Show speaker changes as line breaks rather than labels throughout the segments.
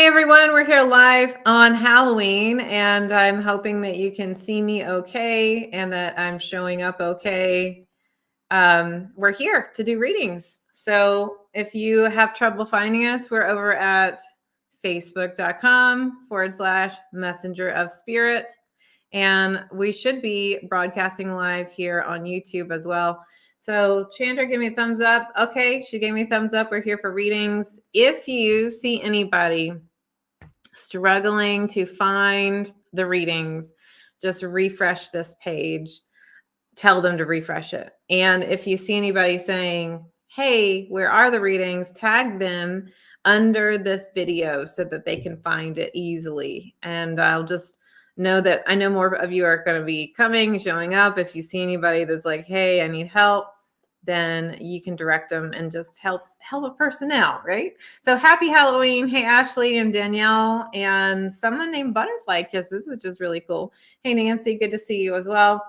everyone, we're here live on Halloween, and I'm hoping that you can see me okay and that I'm showing up okay. We're here to do readings. So if you have trouble finding us, we're over at facebook.com/messenger of spirit. And we should be broadcasting live here on YouTube as well. So Chandra, give me a thumbs up. Okay, she gave me a thumbs up. We're here for readings. If you see anybody struggling to find the readings, just refresh this page. Tell them to refresh it. And if you see anybody saying, hey, where are the readings? Tag them under this video so that they can find it easily. And I'll just know that I know more of you are going to be coming, showing up. If you see anybody that's like, hey, I need help, then you can direct them and just help a person out, right? So happy Halloween. Hey, Ashley and Danielle and someone named Butterfly Kisses, which is really cool. Hey, Nancy, good to see you as well.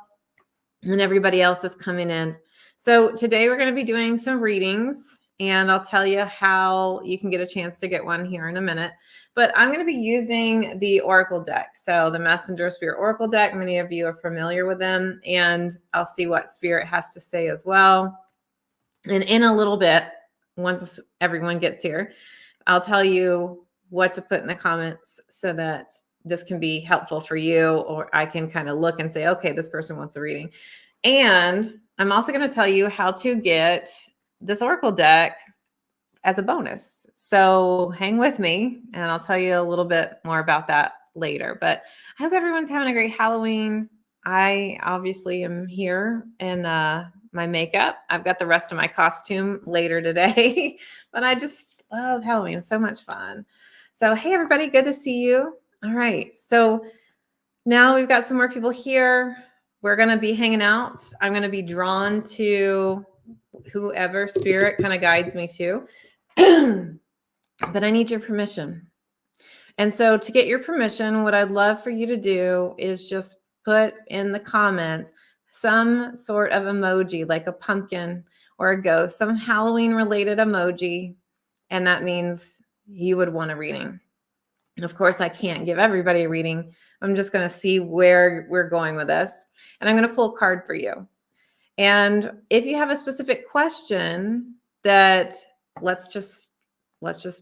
And everybody else is coming in. So today we're going to be doing some readings, and I'll tell you how you can get a chance to get one here in a minute. But I'm going to be using the Oracle deck. So the Messenger of Spirit Oracle deck, many of you are familiar with them, and I'll see what Spirit has to say as well. And in a little bit, once everyone gets here, I'll tell you what to put in the comments so that this can be helpful for you, or I can kind of look and say, okay, this person wants a reading. And I'm also going to tell you how to get this Oracle deck as a bonus. So hang with me and I'll tell you a little bit more about that later. But I hope everyone's having a great Halloween. I obviously am here in my makeup. I've got the rest of my costume later today, but I just love Halloween. It's so much fun. So, hey, everybody, good to see you. All right. So now we've got some more people here. We're going to be hanging out. I'm going to be drawn to whoever Spirit kind of guides me to, but I need your permission. And so to get your permission, what I'd love for you to do is just put in the comments some sort of emoji, like a pumpkin or a ghost, some Halloween related emoji. And that means you would want a reading. Of course, I can't give everybody a reading. I'm just going to see where we're going with this. And I'm going to pull a card for you. And if you have a specific question that let's just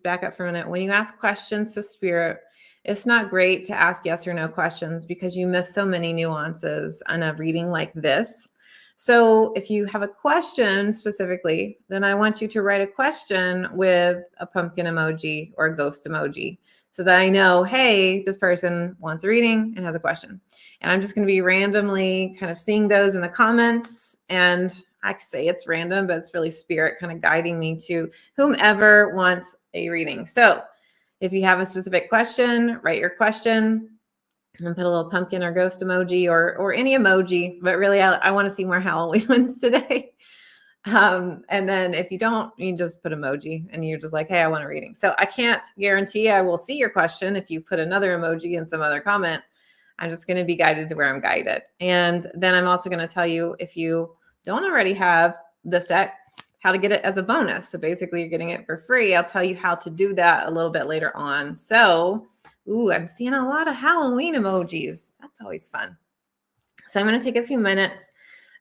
back up for a minute. When you ask questions to Spirit, it's not great to ask yes or no questions because you miss so many nuances on a reading like this. So if you have a question specifically, then I want you to write a question with a pumpkin emoji or a ghost emoji so that I know, hey, this person wants a reading and has a question. And I'm just going to be randomly kind of seeing those in the comments. And I say it's random, but it's really Spirit kind of guiding me to whomever wants a reading. So if you have a specific question, write your question and put a little pumpkin or ghost emoji or any emoji, but really I want to see more Halloween ones today. And then if you don't, you just put emoji and you're just like, hey, I want a reading. So I can't guarantee I will see your question. If you put another emoji in some other comment, I'm just going to be guided to where I'm guided. And then I'm also going to tell you, if you don't already have this deck, how to get it as a bonus. So basically you're getting it for free. I'll tell you how to do that a little bit later on. So ooh, I'm seeing a lot of Halloween emojis. That's always fun. So I'm going to take a few minutes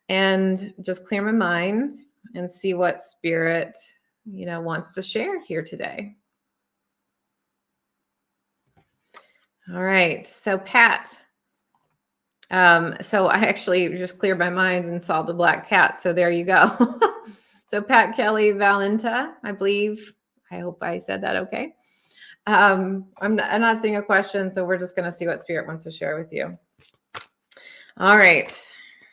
and just clear my mind and see what Spirit, wants to share here today. All right. So Pat. So I actually just cleared my mind and saw the black cat. So there you go. So Pat Kelly Valenta, I believe. I hope I said that okay. I'm not seeing a question, so we're just going to see what Spirit wants to share with you. All right.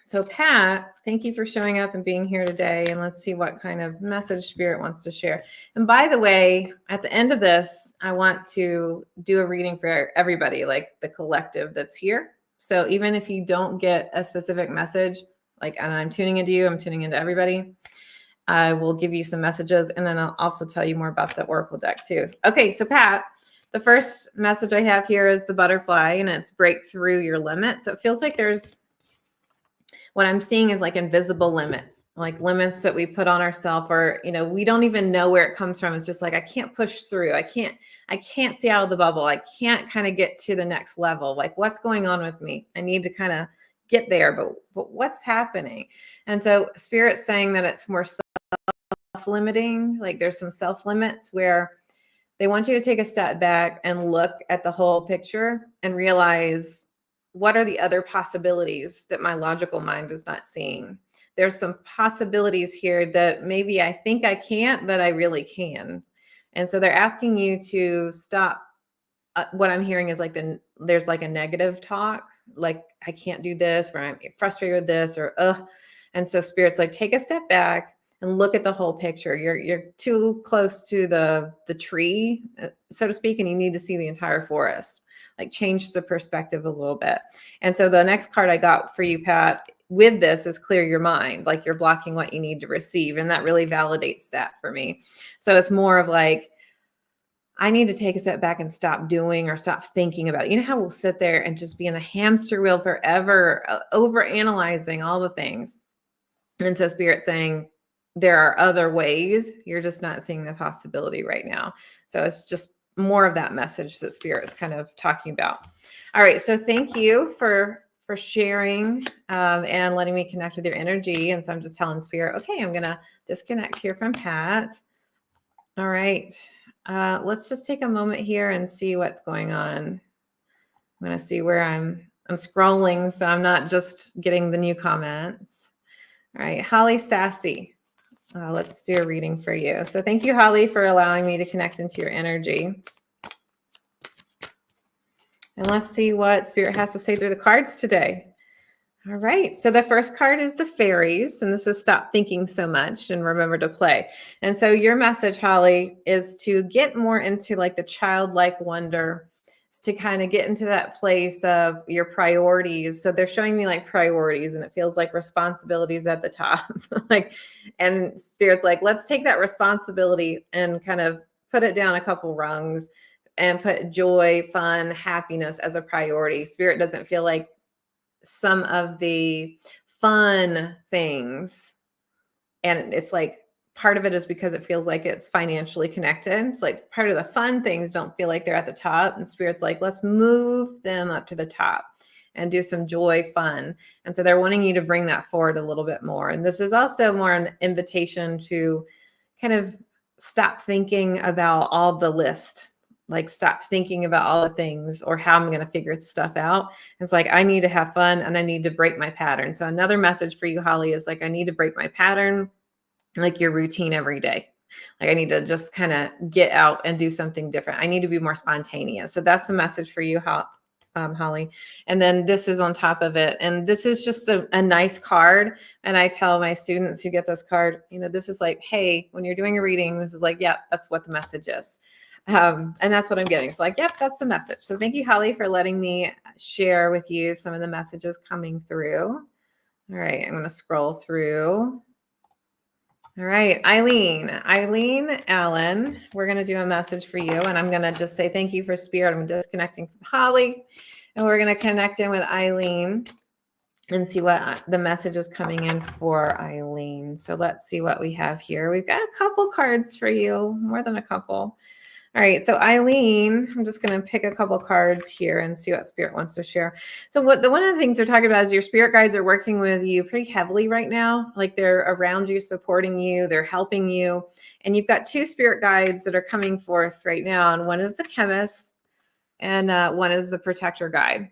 So Pat, thank you for showing up and being here today. And let's see what kind of message Spirit wants to share. And by the way, at the end of this, I want to do a reading for everybody, like the collective that's here. So even if you don't get a specific message, like, and I'm tuning into you, I'm tuning into everybody, I will give you some messages, and then I'll also tell you more about the Oracle deck too. Okay, so Pat, the first message I have here is the butterfly, and it's break through your limit. So it feels like there's what I'm seeing is like invisible limits, like limits that we put on ourselves, or, we don't even know where it comes from. It's just like, I can't push through. I can't see out of the bubble. I can't kind of get to the next level. Like, what's going on with me? I need to kind of get there, but what's happening? And so Spirit's saying that it's more self-limiting. Like there's some self-limits where they want you to take a step back and look at the whole picture and realize, what are the other possibilities that my logical mind is not seeing? There's some possibilities here that maybe I think I can't, but I really can. And so they're asking you to stop. What I'm hearing is like there's like a negative talk, like I can't do this, or I'm frustrated with this, or And so Spirit's like, take a step back and look at the whole picture. You're too close to the tree, so to speak, and you need to see the entire forest. Like change the perspective a little bit. And so the next card I got for you, Pat, with this is clear your mind. Like you're blocking what you need to receive. And that really validates that for me. So it's more of like, I need to take a step back and stop doing or stop thinking about it. You know how we'll sit there and just be in a hamster wheel forever, over analyzing all the things. And so Spirit's saying there are other ways. You're just not seeing the possibility right now. So it's just more of that message that Spirit is kind of talking about. All right. So thank you for sharing and letting me connect with your energy. And so I'm just telling Spirit, okay, I'm going to disconnect here from Pat. All right. Let's just take a moment here and see what's going on. I'm going to see where I'm scrolling, so I'm not just getting the new comments. All right. Holly Sassy. Let's do a reading for you. So thank you, Holly, for allowing me to connect into your energy. And let's see what Spirit has to say through the cards today. All right. So the first card is the fairies, and this is stop thinking so much and remember to play. And so your message, Holly, is to get more into like the childlike wonder, to kind of get into that place of your priorities. So they're showing me like priorities, and it feels like responsibilities at the top. And Spirit's like, let's take that responsibility and kind of put it down a couple rungs and put joy, fun, happiness as a priority. Spirit doesn't feel like some of the fun things, and it's like part of it is because it feels like it's financially connected. It's like part of the fun things don't feel like they're at the top, and Spirit's like, let's move them up to the top and do some joy, fun. And so they're wanting you to bring that forward a little bit more. And this is also more an invitation to kind of stop thinking about all the list. Like stop thinking about all the things or how I'm going to figure stuff out. It's like, I need to have fun and I need to break my pattern. So another message for you, Holly, is like, I need to break my pattern, like your routine every day. Like I need to just kind of get out and do something different. I need to be more spontaneous. So that's the message for you, Holly. And then this is on top of it. And this is just a nice card. And I tell my students who get this card, this is like, hey, when you're doing a reading, this is like, yeah, that's what the message is. And that's what I'm getting. So like, yep, that's the message. So thank you, Holly, for letting me share with you some of the messages coming through. All right, I'm going to scroll through. All right, Eileen Allen, we're going to do a message for you. And I'm going to just say thank you for Spirit. I'm disconnecting from Holly. And we're going to connect in with Eileen and see what the message is coming in for Eileen. So let's see what we have here. We've got a couple cards for you, more than a couple. All right, so Eileen, I'm just going to pick a couple cards here and see what Spirit wants to share. So one of the things they're talking about is your spirit guides are working with you pretty heavily right now. Like they're around you, supporting you, they're helping you. And you've got two spirit guides that are coming forth right now. And one is the chemist and one is the protector guide.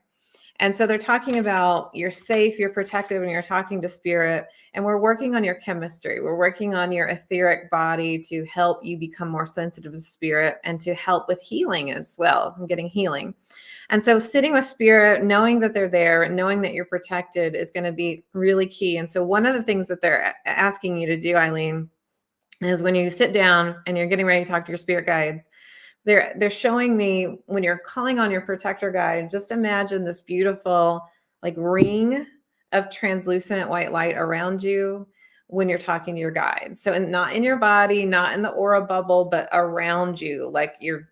And so they're talking about you're safe, you're protected, and you're talking to Spirit. And we're working on your chemistry. We're working on your etheric body to help you become more sensitive to Spirit and to help with healing as well, and getting healing. And so sitting with Spirit, knowing that they're there, knowing that you're protected is going to be really key. And so one of the things that they're asking you to do, Eileen, is when you sit down and you're getting ready to talk to your spirit guides, they're showing me when you're calling on your protector guide, just imagine this beautiful like ring of translucent white light around you when you're talking to your guide. So not in your body, not in the aura bubble, but around you. Like it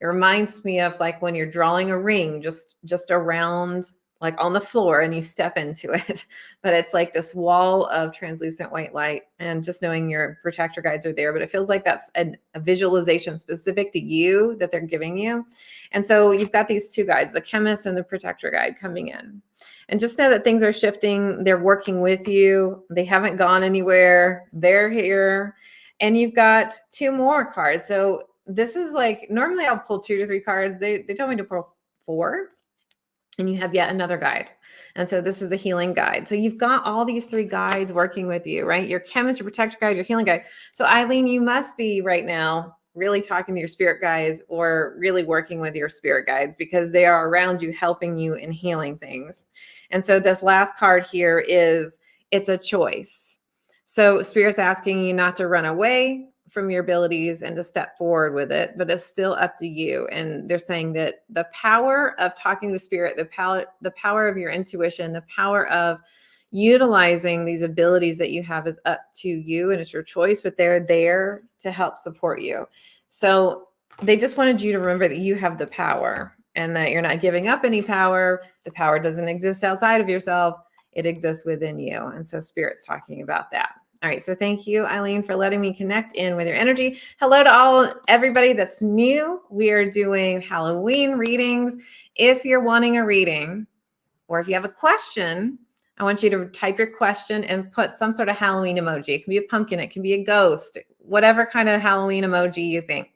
reminds me of like when you're drawing a ring, just around like on the floor and you step into it, but it's like this wall of translucent white light, and just knowing your protector guides are there. But it feels like that's a visualization specific to you that they're giving you. And so you've got these two guides, the chemist and the protector guide, coming in. And just know that things are shifting. They're working with you. They haven't gone anywhere. They're here. And you've got two more cards. So this is like, normally I'll pull 2 to 3 cards. They told me to pull 4. And you have yet another guide. And so this is a healing guide. So you've got all these 3 guides working with you, right? Your chemist, your protector guide, your healing guide. So Eileen, you must be right now really talking to your spirit guides, or really working with your spirit guides, because they are around you, helping you in healing things. And so this last card here is, it's a choice. So Spirit's asking you not to run away from your abilities and to step forward with it, but it's still up to you. And they're saying that the power of talking to Spirit, the power of your intuition, the power of utilizing these abilities that you have is up to you, and it's your choice, but they're there to help support you. So they just wanted you to remember that you have the power, and that you're not giving up any power. The power doesn't exist outside of yourself. It exists within you. And so Spirit's talking about that. All right. So thank you, Eileen, for letting me connect in with your energy. Hello to everybody that's new. We are doing Halloween readings. If you're wanting a reading, or if you have a question, I want you to type your question and put some sort of Halloween emoji. It can be a pumpkin. It can be a ghost, whatever kind of Halloween emoji you think.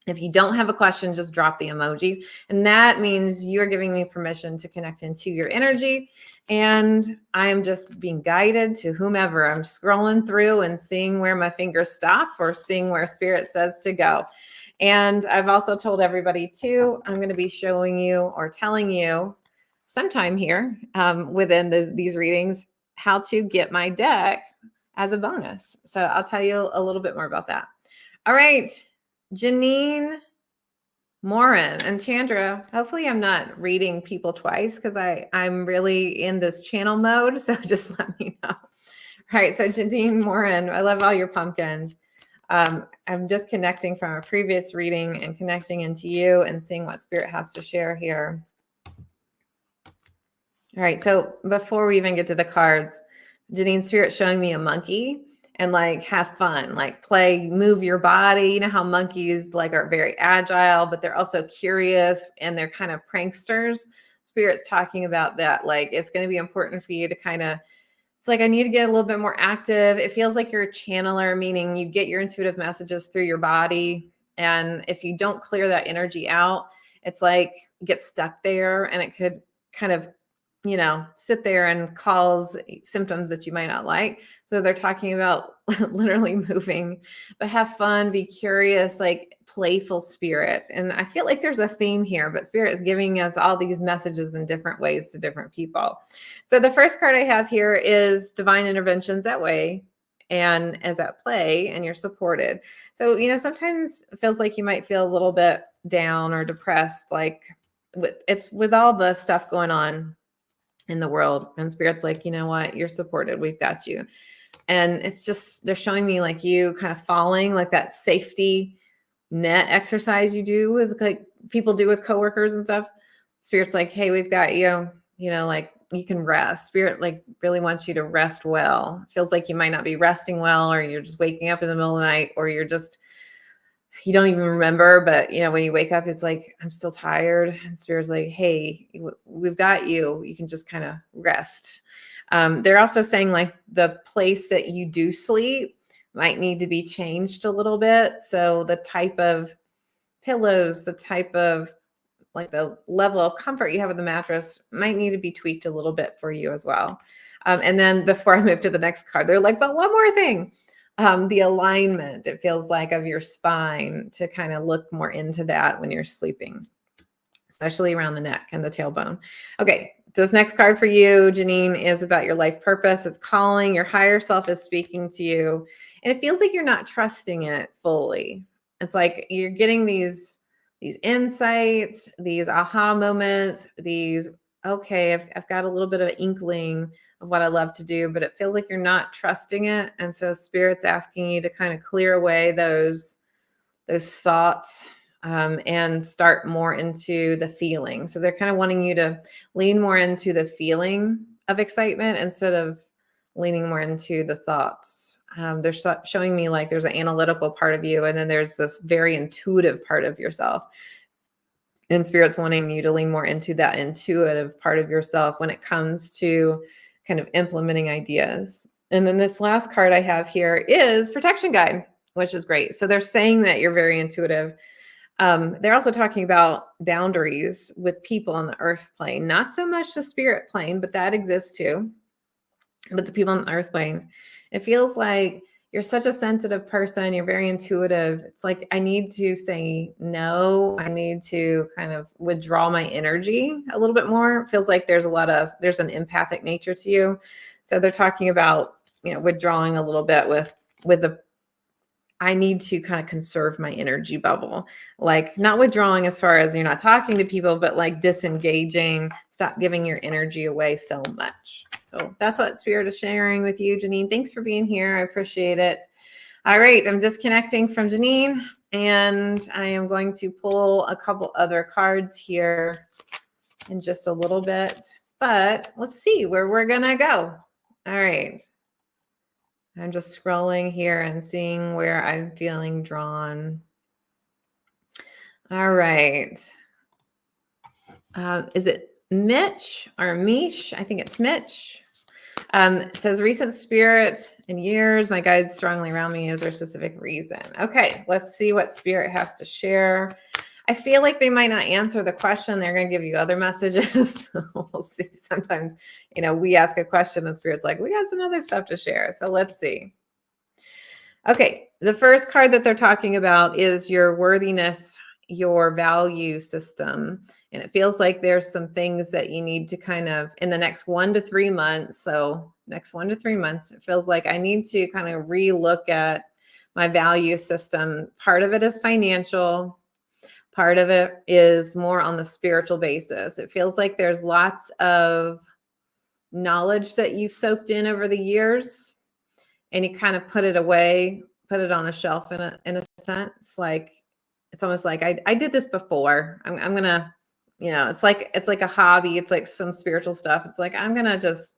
If you don't have a question, just drop the emoji. And that means you're giving me permission to connect into your energy. And I am just being guided to whomever. I'm scrolling through and seeing where my fingers stop, or seeing where Spirit says to go. And I've also told everybody too, I'm going to be showing you, or telling you sometime here within these readings, how to get my deck as a bonus. So I'll tell you a little bit more about that. All right. Janine Morin and Chandra, hopefully I'm not reading people twice, because I'm really in this channel mode. So just let me know. All right. So Janine Morin, I love all your pumpkins. I'm just connecting from a previous reading and connecting into you and seeing what Spirit has to share here. All right. So before we even get to the cards, Janine, Spirit's showing me a monkey. And like, have fun, like play, move your body. You know how monkeys like are very agile, but they're also curious, and they're kind of pranksters. Spirit's talking about that. Like, it's going to be important for you to kind of, it's like, I need to get a little bit more active. It feels like you're a channeler, meaning you get your intuitive messages through your body. And if you don't clear that energy out, it's like you get stuck there, and it could kind of, you know, sit there and cause symptoms that you might not like. So they're talking about literally moving, but have fun, be curious, like playful Spirit. And I feel like there's a theme here, but Spirit is giving us all these messages in different ways to different people. So the first card I have here is Divine Interventions at Way and is at play, and you're supported. So, you know, sometimes it feels like you might feel a little bit down or depressed, like with all the stuff going on in the world, and Spirit's like, you know what, you're supported, we've got you. And it's just, they're showing me like you kind of falling, like that safety net exercise you do with, like people do with coworkers and stuff. Spirit's like, hey, we've got you, you know, like you can rest. Spirit like really wants you to rest well. It feels like you might not be resting well, or you're just waking up in the middle of the night, or you're just, you don't even remember, but you know, when you wake up, it's like, I'm still tired. And Spirit's like, hey, we've got you. You can just kind of rest. They're also saying like the place that you do sleep might need to be changed a little bit. So the type of pillows, the type of like the level of comfort you have with the mattress might need to be tweaked a little bit for you as well. And then before I move to the next card, they're like, but one more thing. The alignment, it feels like, of your spine, to kind of look more into that when you're sleeping, especially around the neck and the tailbone. Okay, this next card for you, Janine, is about your life purpose. It's calling. Your higher self is speaking to you, and it feels like you're not trusting it fully. It's like you're getting these insights, these aha moments, these, okay, I've got a little bit of an inkling of what I love to do, but it feels like you're not trusting it. And so Spirit's asking you to kind of clear away those thoughts and start more into the feeling. So they're kind of wanting you to lean more into the feeling of excitement instead of leaning more into the thoughts. They're showing me like there's an analytical part of you, and then there's this very intuitive part of yourself. And Spirit's wanting you to lean more into that intuitive part of yourself when it comes to kind of implementing ideas. And then this last card I have here is Protection Guide, which is great. So they're saying that you're very intuitive. They're also talking about boundaries with people on the earth plane, not so much the spirit plane, but that exists too. But the people on the earth plane, it feels like you're such a sensitive person. You're very intuitive. It's like, I need to say no. I need to kind of withdraw my energy a little bit more. It feels like there's an empathic nature to you. So they're talking about, withdrawing a little bit with I need to kind of conserve my energy bubble, like not withdrawing as far as you're not talking to people, but like disengaging, stop giving your energy away so much. So that's what Spirit is sharing with you, Janine. Thanks for being here. I appreciate it. All right. I'm disconnecting from Janine, and I am going to pull a couple other cards here in just a little bit, but let's see where we're going to go. All right. I'm just scrolling here and seeing where I'm feeling drawn. All right. Is it Mitch or Mish? I think it's Mitch. It says, recent spirit in years, my guides strongly around me. Is there a specific reason? Okay, let's see what Spirit has to share. I feel like they might not answer the question. They're going to give you other messages. We'll see. Sometimes, we ask a question and Spirit's like, we got some other stuff to share. So let's see. Okay. The first card that they're talking about is your worthiness, your value system. And it feels like there's some things that you need to kind of, in the next 1 to 3 months. So next 1 to 3 months, it feels like I need to kind of relook at my value system. Part of it is financial. Part of it is more on the spiritual basis. It feels like there's lots of knowledge that you've soaked in over the years, and you kind of put it away, put it on a shelf in a sense. Like, it's almost like I did this before. I'm gonna, it's like a hobby. It's like some spiritual stuff. It's like, I'm gonna just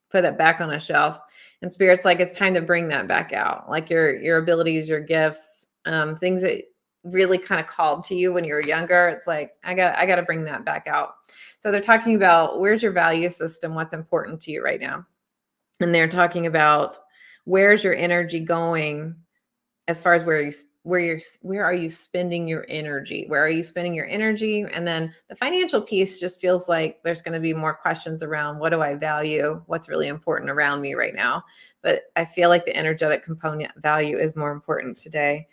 put it back on a shelf. And Spirit's like, it's time to bring that back out. Like your abilities, your gifts, things that really kind of called to you when you were younger. It's like, I got to bring that back out. So they're talking about, where's your value system? What's important to you right now? And they're talking about, where's your energy going as far as where are you spending your energy? Where are you spending your energy? And then the financial piece just feels like there's going to be more questions around, what do I value? What's really important around me right now? But I feel like the energetic component value is more important today.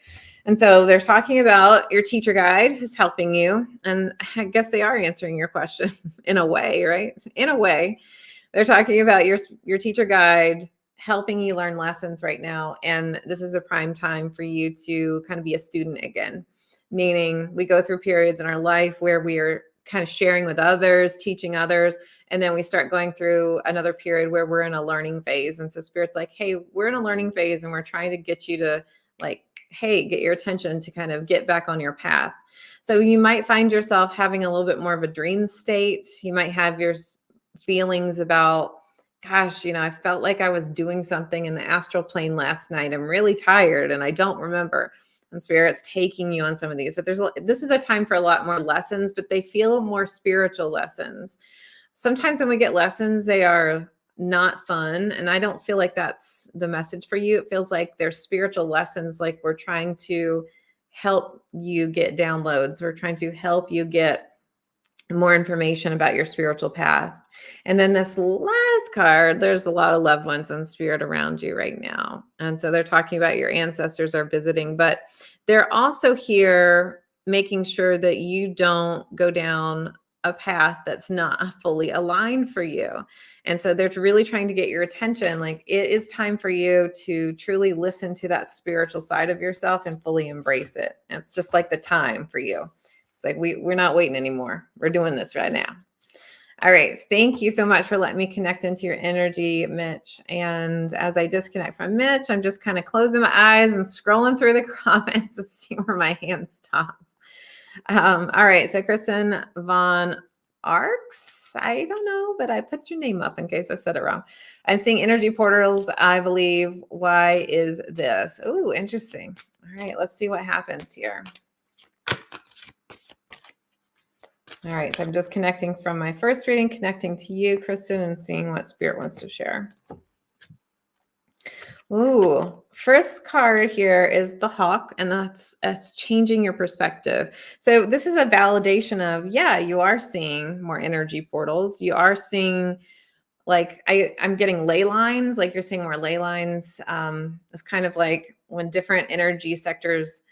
And so they're talking about your teacher guide is helping you. And I guess they are answering your question in a way, right? In a way, they're talking about your teacher guide helping you learn lessons right now. And this is a prime time for you to kind of be a student again, meaning we go through periods in our life where we are kind of sharing with others, teaching others. And then we start going through another period where we're in a learning phase. And so Spirit's like, hey, we're in a learning phase and we're trying to get you to get your attention to kind of get back on your path. So you might find yourself having a little bit more of a dream state. You might have your feelings about, gosh, I felt like I was doing something in the astral plane last night. I'm really tired and I don't remember. And Spirit's taking you on some of these, but this is a time for a lot more lessons, but they feel more spiritual lessons. Sometimes when we get lessons, they are not fun. And I don't feel like that's the message for you. It feels like they're spiritual lessons. Like we're trying to help you get downloads. We're trying to help you get more information about your spiritual path. And then this last card, there's a lot of loved ones in spirit around you right now. And so they're talking about your ancestors are visiting, but they're also here making sure that you don't go down a path that's not fully aligned for you. And so they're really trying to get your attention. Like, it is time for you to truly listen to that spiritual side of yourself and fully embrace it. And it's just like the time for you. It's like, we're not waiting anymore. We're doing this right now. All right. Thank you so much for letting me connect into your energy, Mitch. And as I disconnect from Mitch, I'm just kind of closing my eyes and scrolling through the comments to see where my hand stops. All right. So Kristen Von Arks, I don't know, but I put your name up in case I said it wrong. I'm seeing energy portals, I believe. Why is this? Oh, interesting. All right. Let's see what happens here. All right. So I'm just connecting from my first reading, connecting to you, Kristen, and seeing what Spirit wants to share. Ooh, first card here is the hawk, and that's changing your perspective. So this is a validation of, yeah, you are seeing more energy portals. You are seeing, like, I'm getting ley lines, like you're seeing more ley lines. It's kind of like when different energy sectors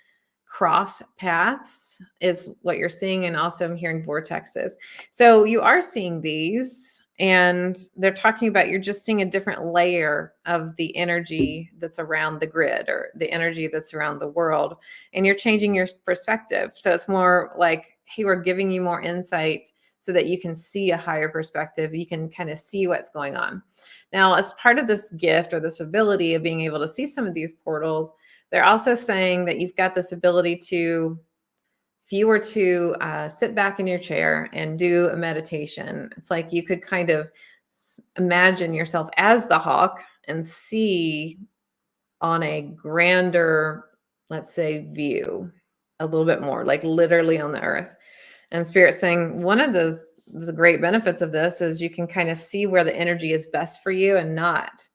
cross paths is what you're seeing. And also I'm hearing vortexes. So you are seeing these, and they're talking about, you're just seeing a different layer of the energy that's around the grid, or the energy that's around the world, and you're changing your perspective. So it's more like, hey, we're giving you more insight so that you can see a higher perspective. You can kind of see what's going on. Now, as part of this gift, or this ability of being able to see some of these portals, they're also saying that you've got this ability to, if you were to sit back in your chair and do a meditation, it's like you could kind of imagine yourself as the hawk and see on a grander, let's say, view, a little bit more, like literally on the earth. And Spirit's saying one of the great benefits of this is you can kind of see where the energy is best for you and not.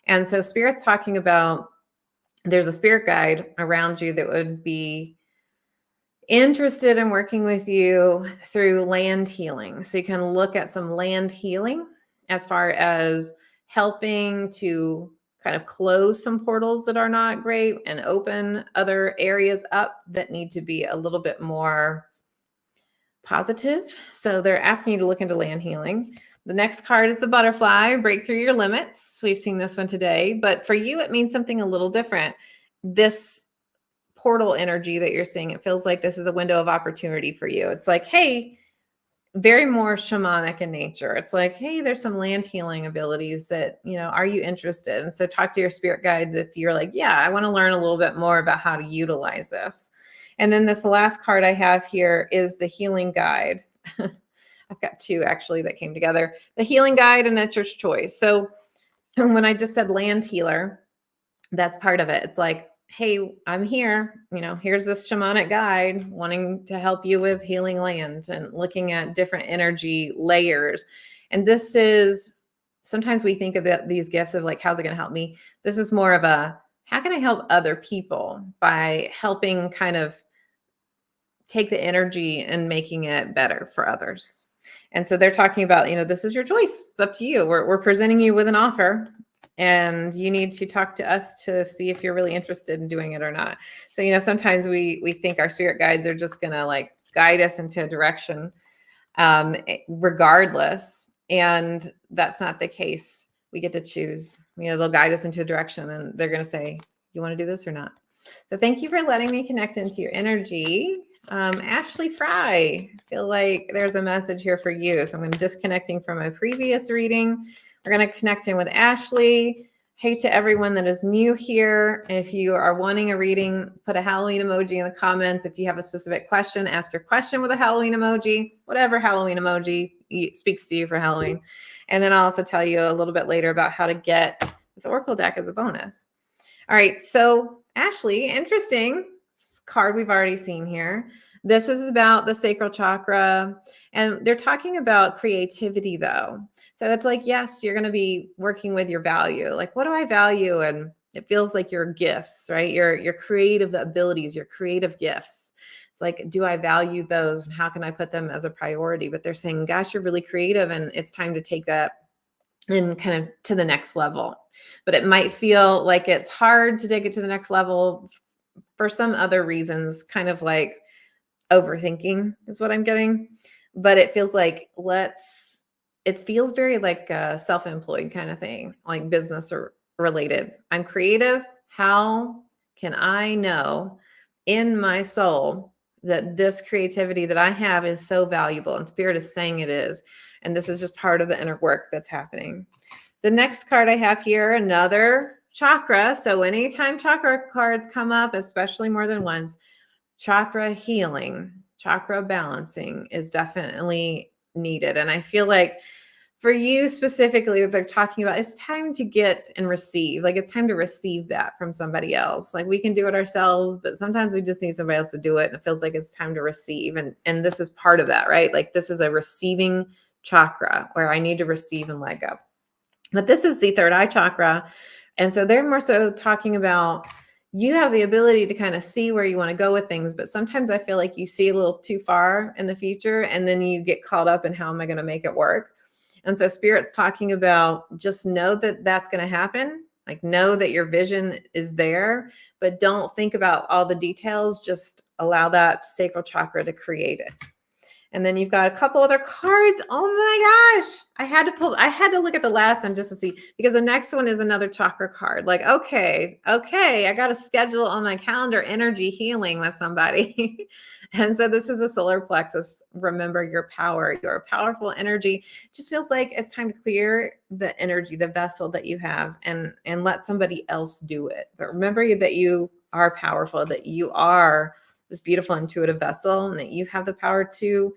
And so Spirit's talking about, there's a spirit guide around you that would be interested in working with you through land healing. So you can look at some land healing as far as helping to kind of close some portals that are not great and open other areas up that need to be a little bit more positive. So they're asking you to look into land healing. The next card is the butterfly, break through your limits. We've seen this one today, but for you, it means something a little different. This portal energy that you're seeing, it feels like this is a window of opportunity for you. It's like, hey, very more shamanic in nature. It's like, hey, there's some land healing abilities that, are you interested? And so talk to your spirit guides if you're like, yeah, I want to learn a little bit more about how to utilize this. And then this last card I have here is the healing guide. I've got two actually that came together, the healing guide and nature's choice. So when I just said land healer, that's part of it. It's like, hey, I'm here, here's this shamanic guide wanting to help you with healing land and looking at different energy layers. And this is, sometimes we think of these gifts of like, how's it going to help me? This is more of a, how can I help other people by helping kind of take the energy and making it better for others. And so they're talking about, this is your choice. It's up to you. We're presenting you with an offer, and you need to talk to us to see if you're really interested in doing it or not. So, sometimes we think our spirit guides are just going to like guide us into a direction, regardless. And that's not the case. We get to choose. They'll guide us into a direction, and they're going to say, you want to do this or not? So thank you for letting me connect into your energy. Ashley Fry, I feel like there's a message here for you. So I'm disconnecting from my previous reading. We're going to connect in with Ashley. Hey to everyone that is new here. If you are wanting a reading, put a Halloween emoji in the comments. If you have a specific question, ask your question with a Halloween emoji, whatever Halloween emoji speaks to you for Halloween. And then I'll also tell you a little bit later about how to get this Oracle deck as a bonus. All right, so Ashley, interesting card we've already seen here. This is about the sacral chakra, and they're talking about creativity though. So it's like, yes, you're going to be working with your value. Like, what do I value? And it feels like your gifts, right? Your creative abilities, your creative gifts. It's like, do I value those? And how can I put them as a priority? But they're saying, gosh, you're really creative, and it's time to take that and kind of to the next level. But it might feel like it's hard to take it to the next level for some other reasons, kind of like overthinking is what I'm getting. But it feels like it feels very like a self-employed kind of thing, like business or related. I'm creative. How can I know in my soul that this creativity that I have is so valuable? And Spirit is saying it is. And this is just part of the inner work that's happening. The next card I have here, another chakra. So anytime chakra cards come up, especially more than once, chakra healing. chakra balancing is definitely needed. And I feel like for you specifically that they're talking about, it's time to get and receive. Like it's time to receive that from somebody else. Like we can do it ourselves, but sometimes we just need somebody else to do it. And it feels like it's time to receive. And this is part of that, right? Like this is a receiving chakra where I need to receive and let go. But this is the third eye chakra. And so they're more so talking about you have the ability to kind of see where you want to go with things. But sometimes I feel like you see a little too far in the future and then you get caught up in how am I going to make it work? And so Spirit's talking about just know that that's going to happen. Like know that your vision is there, but don't think about all the details. Just allow that sacral chakra to create it. And then you've got a couple other cards. Oh my gosh. I had to look at the last one just to see, because the next one is another chakra card. Like, okay. I got to schedule on my calendar energy healing with somebody. And so this is a solar plexus. Remember your power, your powerful energy. It just feels like it's time to clear the energy, the vessel that you have and let somebody else do it. But remember that you are powerful, that you are this beautiful intuitive vessel and that you have the power to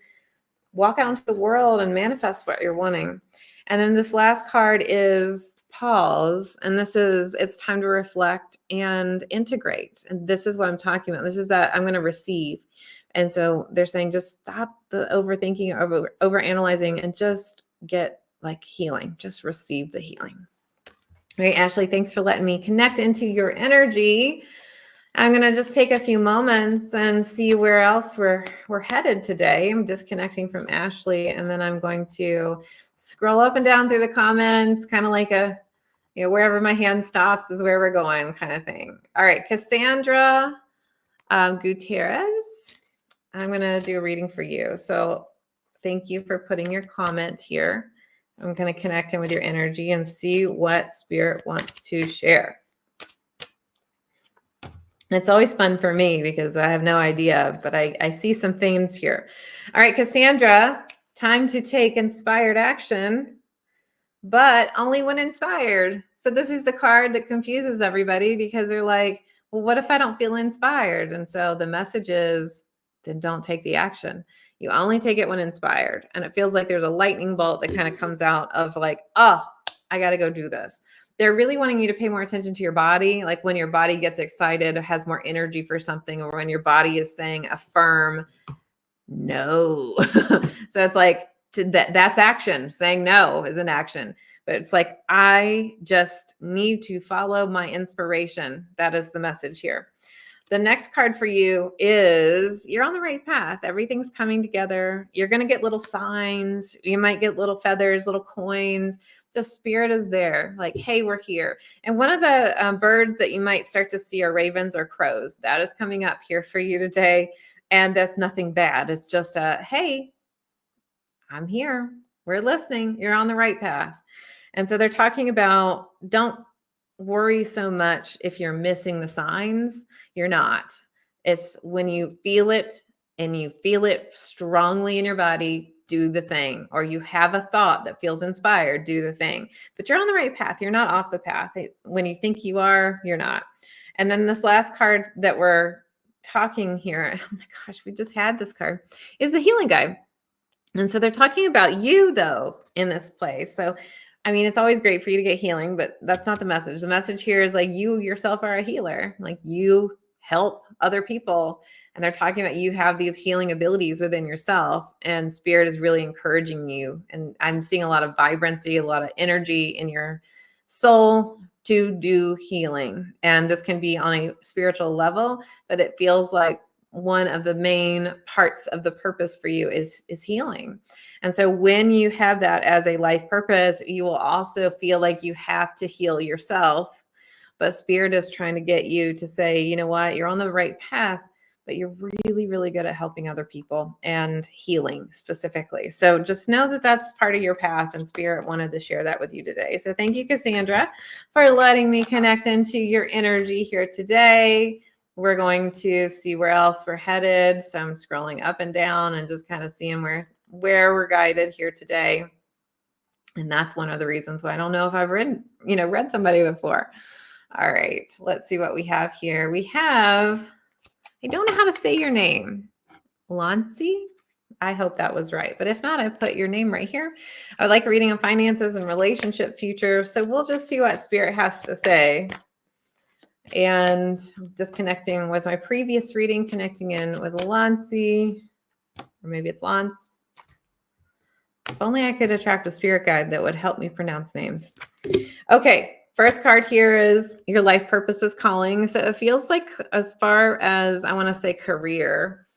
walk out into the world and manifest what you're wanting. And then this last card is pause. And this is, it's time to reflect and integrate. And this is what I'm talking about. This is that I'm going to receive. And so they're saying, just stop the overthinking, over analyzing, and just get like healing, just receive the healing. All right, Ashley, thanks for letting me connect into your energy. I'm going to just take a few moments and see where else we're headed today. I'm disconnecting from Ashley, and then I'm going to scroll up and down through the comments, kind of like a, wherever my hand stops is where we're going kind of thing. All right, Cassandra Gutierrez, I'm going to do a reading for you. So thank you for putting your comment here. I'm going to connect in with your energy and see what Spirit wants to share. It's always fun for me because I have no idea, but I see some themes here. All right, Cassandra, time to take inspired action, but only when inspired. So this is the card that confuses everybody because they're like, well, what if I don't feel inspired? And so the message is, then don't take the action. You only take it when inspired. And it feels like there's a lightning bolt that kind of comes out of like, oh, I got to go do this. They're really wanting you to pay more attention to your body. Like when your body gets excited or has more energy for something, or when your body is saying a firm no. So it's like that's action. Saying no is an action. But it's like, I just need to follow my inspiration. That is the message here. The next card for you is you're on the right path. Everything's coming together. You're going to get little signs. You might get little feathers, little coins. The Spirit is there. Like, hey, we're here. And one of the birds that you might start to see are ravens or crows. That is coming up here for you today. And that's nothing bad. It's just a, hey, I'm here. We're listening. You're on the right path. And so they're talking about don't worry so much if you're missing the signs. You're not. It's when you feel it and you feel it strongly in your body, do the thing. Or you have a thought that feels inspired, do the thing. But you're on the right path. You're not off the path. When you think you are, you're not. And then this last card that we're talking here, oh my gosh, we just had this card, is the healing guide. And so they're talking about you though in this place. So I mean, it's always great for you to get healing, but that's not the message. The message here is like you yourself are a healer. Like you help other people. And they're talking about you have these healing abilities within yourself, and Spirit is really encouraging you. And I'm seeing a lot of vibrancy, a lot of energy in your soul to do healing. And this can be on a spiritual level, but it feels like one of the main parts of the purpose for you is healing. And so when you have that as a life purpose, you will also feel like you have to heal yourself. But Spirit is trying to get you to say, you know what, you're on the right path, but you're really, really good at helping other people and healing specifically. So just know that that's part of your path, and Spirit wanted to share that with you today. So thank you, Cassandra, for letting me connect into your energy here today. We're going to see where else we're headed. So I'm scrolling up and down and just kind of seeing where we're guided here today. And that's one of the reasons why I don't know if I've read somebody before. All right, let's see what we have here. We have, I don't know how to say your name. Lancy. I hope that was right. But if not, I put your name right here. I would like a reading on finances and relationship future. So we'll just see what Spirit has to say. And just connecting with my previous reading, connecting in with Lancy, or maybe it's Lance. If only I could attract a spirit guide that would help me pronounce names. Okay, first card here is your life purpose is calling. So it feels like, as far as I want to say career,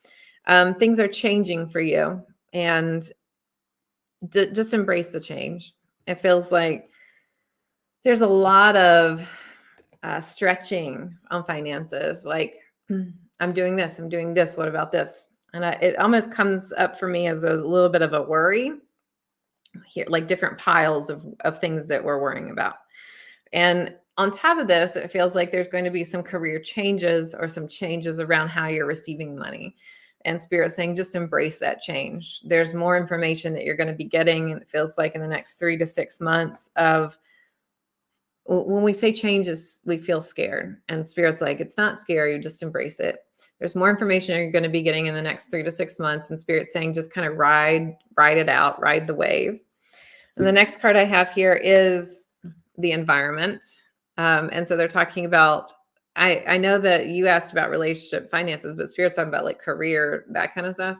things are changing for you, and just embrace the change. It feels like there's a lot of stretching on finances. Like, I'm doing this, what about this? And it almost comes up for me as a little bit of a worry here, like different piles of things that we're worrying about. And on top of this, it feels like there's going to be some career changes or some changes around how you're receiving money. And Spirit saying, just embrace that change. There's more information that you're going to be getting. And it feels like in the next 3 to 6 months of, when we say changes, we feel scared. And Spirit's like, it's not scary, just embrace it. There's more information you're going to be getting in the next 3 to 6 months. And Spirit's saying, just kind of ride it out, ride the wave. And the next card I have here is the environment. And so they're talking about, I know that you asked about relationship finances, but Spirit's talking about like career, that kind of stuff.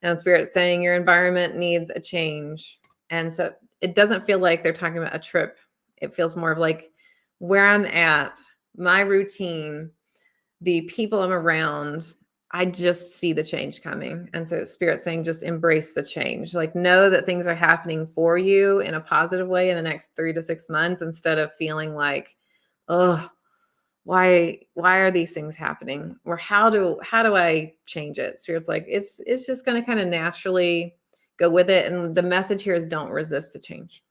And Spirit's saying your environment needs a change. And so it doesn't feel like they're talking about a trip. It feels more of like where I'm at, my routine, the people I'm around, I just see the change coming. And so Spirit's saying, just embrace the change. Like, know that things are happening for you in a positive way in the next 3 to 6 months, instead of feeling like, oh, why are these things happening? Or how do I change it? Spirit's like, it's just going to kind of naturally go with it. And the message here is, don't resist the change.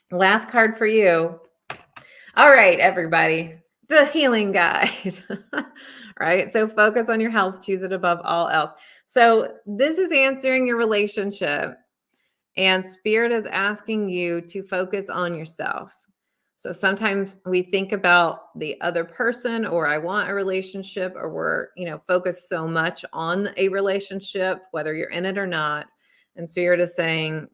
Last card for you. All right, everybody, the healing guide, right? So focus on your health, choose it above all else. So this is answering your relationship, and Spirit is asking you to focus on yourself. So sometimes we think about the other person, or I want a relationship, or we're, focused so much on a relationship, whether you're in it or not. And Spirit is saying,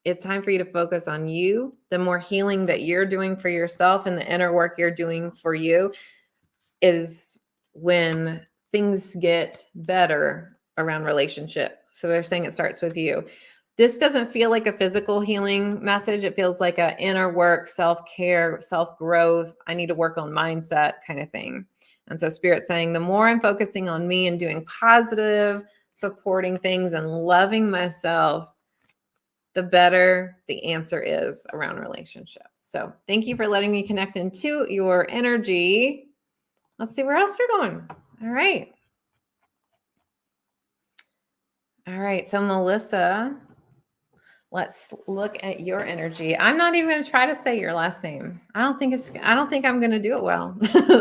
it's time for you to focus on you. The more healing that you're doing for yourself and the inner work you're doing for you is when things get better around relationship. So they're saying it starts with you. This doesn't feel like a physical healing message. It feels like an inner work, self-care, self-growth. I need to work on mindset kind of thing. And so Spirit's saying, the more I'm focusing on me and doing positive, supporting things and loving myself, the better the answer is around relationship. So thank you for letting me connect into your energy. Let's see where else you're going. All right. All right. So Melissa, let's look at your energy. I'm not even going to try to say your last name. I don't think I'm going to do it well.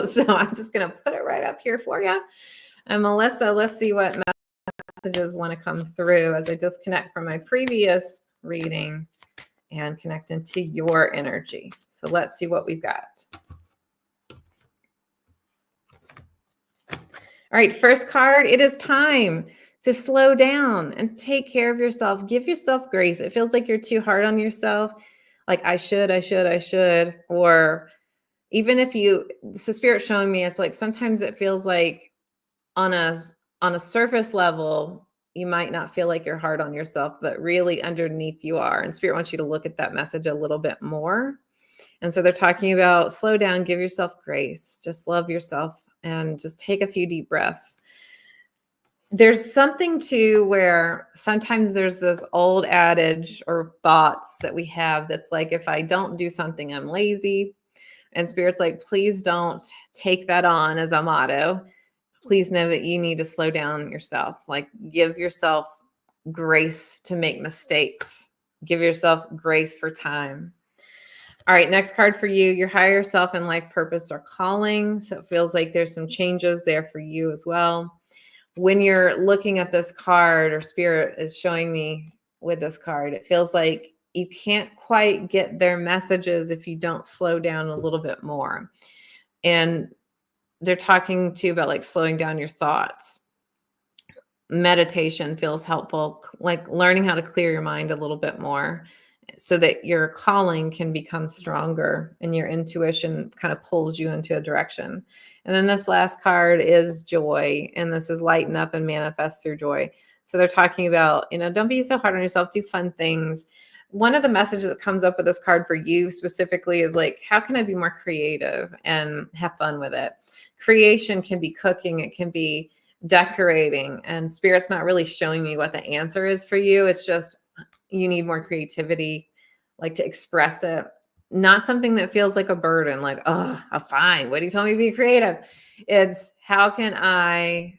So I'm just going to put it right up here for you. And Melissa, let's see what messages want to come through as I disconnect from my previous reading and connect into your energy. So let's see what we've got. All right, first card, it is time to slow down and take care of yourself. Give yourself grace. It feels like you're too hard on yourself. Like, I should. Or even if so Spirit's showing me, it's like sometimes it feels like on a surface level, you might not feel like you're hard on yourself, but really underneath you are. And Spirit wants you to look at that message a little bit more. And so they're talking about slow down, give yourself grace, just love yourself, and just take a few deep breaths. There's something to where sometimes there's this old adage or thoughts that we have that's like, if I don't do something, I'm lazy. And Spirit's like, please don't take that on as a motto. Please know that you need to slow down yourself. Like, give yourself grace to make mistakes. Give yourself grace for time. All right, next card for you. Your higher self and life purpose are calling. So it feels like there's some changes there for you as well. When you're looking at this card, or Spirit is showing me with this card, it feels like you can't quite get their messages if you don't slow down a little bit more. And they're talking to you about like slowing down your thoughts. meditation feels helpful, like learning how to clear your mind a little bit more so that your calling can become stronger and your intuition kind of pulls you into a direction. And then this last card is joy, and this is lighten up and manifest through joy. So they're talking about, don't be so hard on yourself, do fun things. One of the messages that comes up with this card for you specifically is like, how can I be more creative and have fun with it? Creation can be cooking, it can be decorating, and Spirit's not really showing me what the answer is for you. It's just you need more creativity, like to express it. Not something that feels like a burden, like, oh, I'm fine. What do you tell me to be creative? It's how can I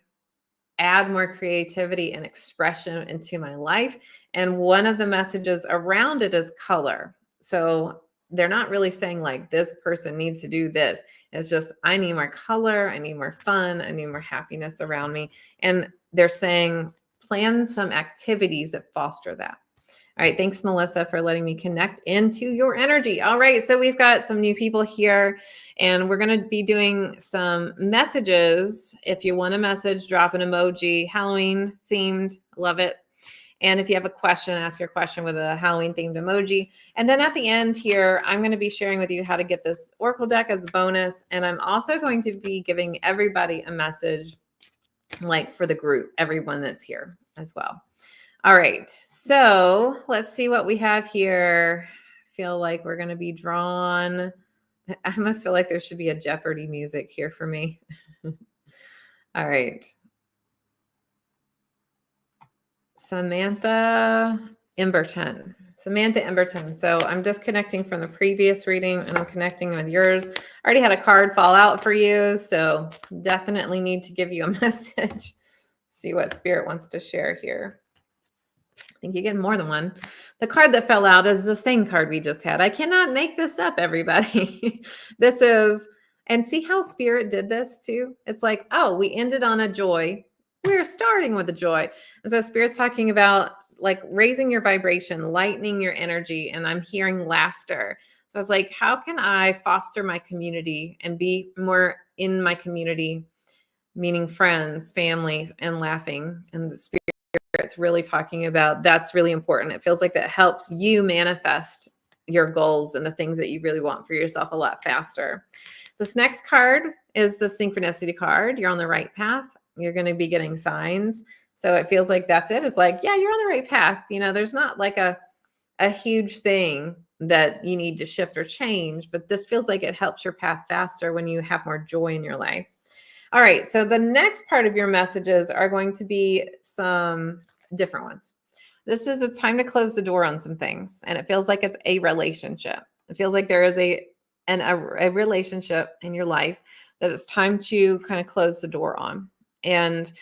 add more creativity and expression into my life? And one of the messages around it is color. So they're not really saying like this person needs to do this. It's just, I need more color. I need more fun. I need more happiness around me. And they're saying plan some activities that foster that. All right. Thanks, Melissa, for letting me connect into your energy. All right. So we've got some new people here, and we're going to be doing some messages. If you want a message, drop an emoji, Halloween themed. Love it. And if you have a question, ask your question with a Halloween themed emoji. And then at the end here, I'm going to be sharing with you how to get this Oracle deck as a bonus. And I'm also going to be giving everybody a message, like for the group, everyone that's here as well. All right, so let's see what we have here. I feel like we're going to be drawn. I almost feel like there should be a Jeopardy music here for me. All right. Samantha Emberton. So I'm disconnecting from the previous reading and I'm connecting with yours. I already had a card fall out for you, so definitely need to give you a message. See what Spirit wants to share here. I think you get more than one. The card that fell out is the same card we just had. I cannot make this up, everybody. This is, and see how Spirit did this too? It's like, oh, we ended on a joy. We're starting with a joy. And so Spirit's talking about like raising your vibration, lightening your energy, and I'm hearing laughter. So it's like, how can I foster my community and be more in my community, meaning friends, family, and laughing? And the Spirit, it's really talking about that's really important. It feels like that helps you manifest your goals and the things that you really want for yourself a lot faster. This next card is the synchronicity card. You're on the right path. You're going to be getting signs. So it feels like that's it. It's like, yeah, you're on the right path. There's not like a huge thing that you need to shift or change, but this feels like it helps your path faster when you have more joy in your life. All right, so the next part of your messages are going to be some different ones. This is, it's time to close the door on some things, and it feels like it's a relationship. It feels like there is a relationship in your life that it's time to kind of close the door on. And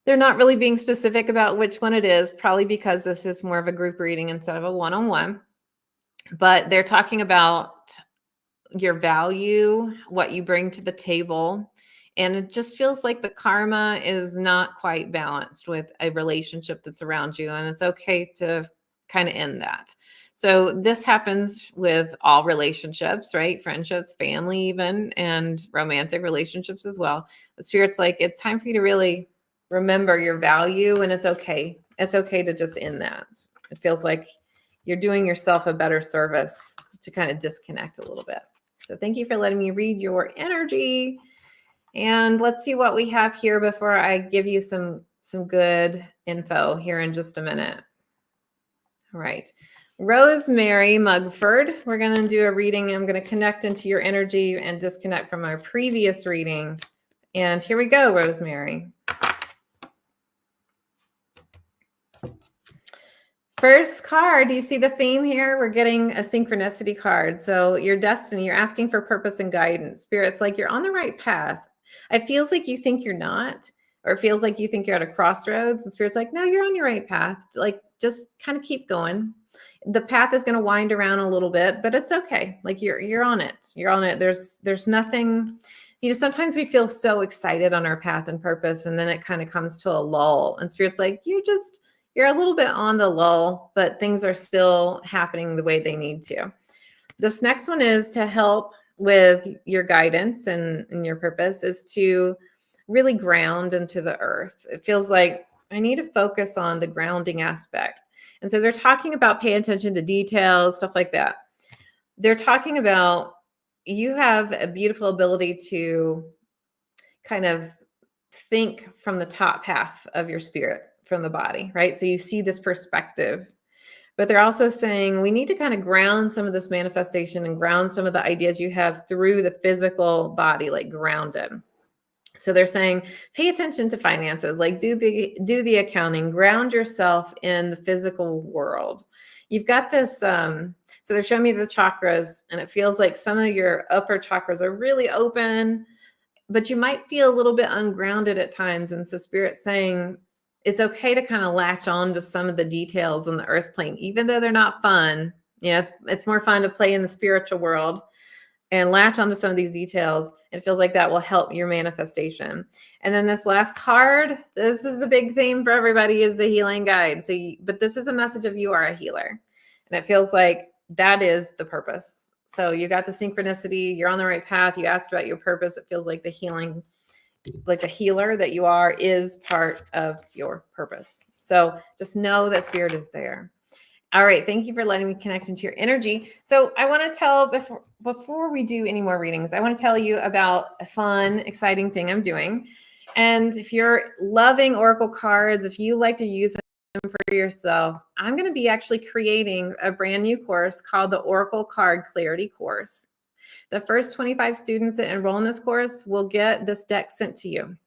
they're not really being specific about which one it is, probably because this is more of a group reading instead of a one-on-one. But they're talking about your value, what you bring to the table. And it just feels like the karma is not quite balanced with a relationship that's around you. And it's okay to kind of end that. So this happens with all relationships, right? Friendships, family, even, and romantic relationships as well. The Spirit's like, it's time for you to really remember your value, and it's okay. It's okay to just end that. It feels like you're doing yourself a better service to kind of disconnect a little bit. So thank you for letting me read your energy. And let's see what we have here before I give you some good info here in just a minute. All right. Rosemary Mugford, we're going to do a reading. I'm going to connect into your energy and disconnect from our previous reading. And here we go, Rosemary. First card, do you see the theme here? We're getting a synchronicity card. So your destiny, you're asking for purpose and guidance. Spirit's like, you're on the right path. It feels like you think you're not, or it feels like you think you're at a crossroads. And Spirit's like, no, you're on your right path. Like, just kind of keep going. The path is going to wind around a little bit, but it's okay. Like you're on it. You're on it. There's nothing, sometimes we feel so excited on our path and purpose, and then it kind of comes to a lull. And Spirit's like, you're a little bit on the lull, but things are still happening the way they need to. This next one is to help with your guidance and your purpose is to really ground into the earth. It feels like I need to focus on the grounding aspect. And so they're talking about pay attention to details, stuff like that. They're talking about you have a beautiful ability to kind of think from the top half of your spirit, from the body, right? So you see this perspective. But they're also saying we need to kind of ground some of this manifestation and ground some of the ideas you have through the physical body, like ground it. So they're saying pay attention to finances, like do the accounting, ground yourself in the physical world. You've got this so they're showing me the chakras, and it feels like some of your upper chakras are really open, but you might feel a little bit ungrounded at times. And so Spirit's saying it's okay to kind of latch on to some of the details on the earth plane, even though they're not fun. You know, it's more fun to play in the spiritual world and latch onto some of these details. It feels like that will help your manifestation. And then this last card, this is the big theme for everybody, is the healing guide. So, but this is a message of you are a healer. And it feels like that is the purpose. So you got the synchronicity, you're on the right path. You asked about your purpose. It feels like the healing, like the healer that you are, is part of your purpose. So just know that Spirit is there. All right. Thank you for letting me connect into your energy. So I want to tell, before we do any more readings, I want to tell you about a fun, exciting thing I'm doing. And if you're loving Oracle cards, if you like to use them for yourself, I'm going to be actually creating a brand new course called the Oracle Card Clarity Course. The first 25 students that enroll in this course will get this deck sent to you.